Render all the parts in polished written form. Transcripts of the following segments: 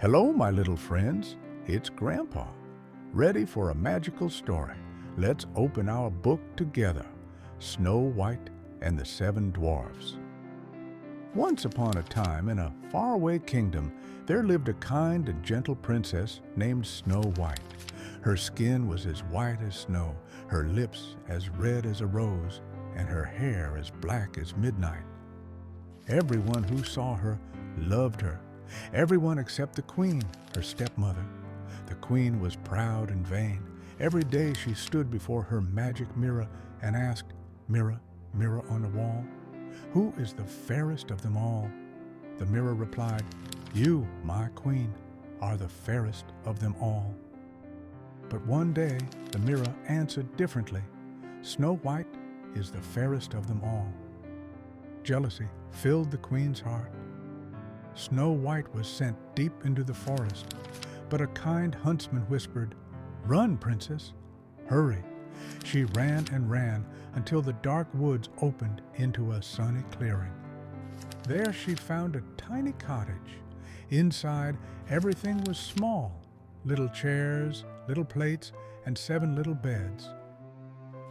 Hello, my little friends. It's Grandpa, ready for a magical story. Let's open our book together, Snow White and the Seven Dwarfs. Once upon a time, in a faraway kingdom, there lived a kind and gentle princess named Snow White. Her skin was as white as snow, her lips as red as a rose, and her hair as black as midnight. Everyone who saw her loved her. Everyone except the queen, her stepmother. The queen was proud and vain. Every day she stood before her magic mirror and asked, "Mirror, mirror on the wall, who is the fairest of them all?" The mirror replied, "You, my queen, are the fairest of them all." But one day the mirror answered differently. "Snow White is the fairest of them all." Jealousy filled the queen's heart. Snow White was sent deep into the forest, but a kind huntsman whispered, "Run, princess, hurry." She ran and ran until the dark woods opened into a sunny clearing. There she found a tiny cottage. Inside, everything was small, little chairs, little plates, and 7 little beds.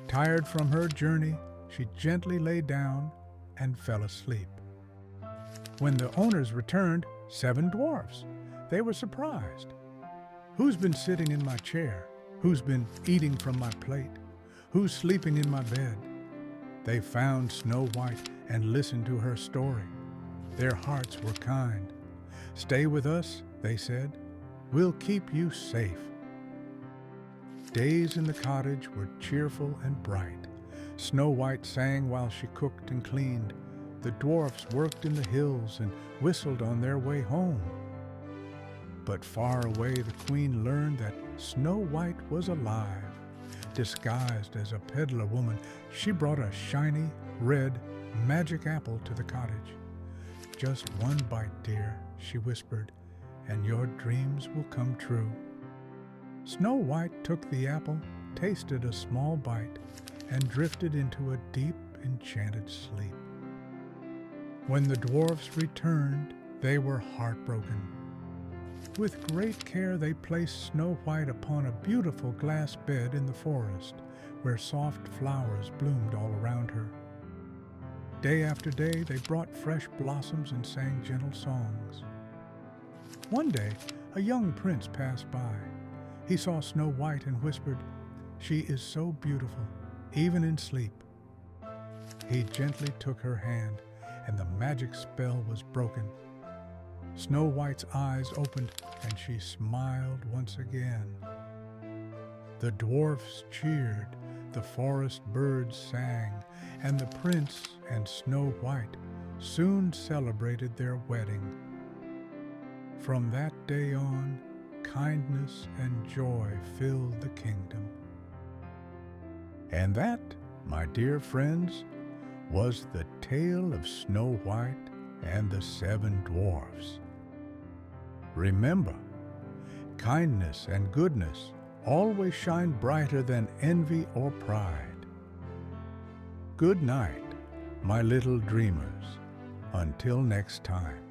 Tired from her journey, she gently lay down and fell asleep. When the owners returned, 7 dwarfs. They were surprised. "Who's been sitting in my chair? Who's been eating from my plate? Who's sleeping in my bed?" They found Snow White and listened to her story. Their hearts were kind. "Stay with us," they said. "We'll keep you safe." Days in the cottage were cheerful and bright. Snow White sang while she cooked and cleaned. The dwarfs worked in the hills and whistled on their way home. But far away the queen learned that Snow White was alive. Disguised as a peddler woman, she brought a shiny, red, magic apple to the cottage. "Just one bite, dear," she whispered, "and your dreams will come true." Snow White took the apple, tasted a small bite, and drifted into a deep, enchanted sleep. When the dwarfs returned, they were heartbroken. With great care they placed Snow White upon a beautiful glass bed in the forest, where soft flowers bloomed all around her. Day after day they brought fresh blossoms and sang gentle songs. One day a young prince passed by. He saw Snow White and whispered, "She is so beautiful, even in sleep." He gently took her hand, and the magic spell was broken. Snow White's eyes opened, and she smiled once again. The dwarfs cheered, the forest birds sang, and the prince and Snow White soon celebrated their wedding. From that day on, kindness and joy filled the kingdom. And that, my dear friends, was the tale of Snow White and the 7 dwarfs. Remember, kindness and goodness always shine brighter than envy or pride. Good night, my little dreamers. Until next time.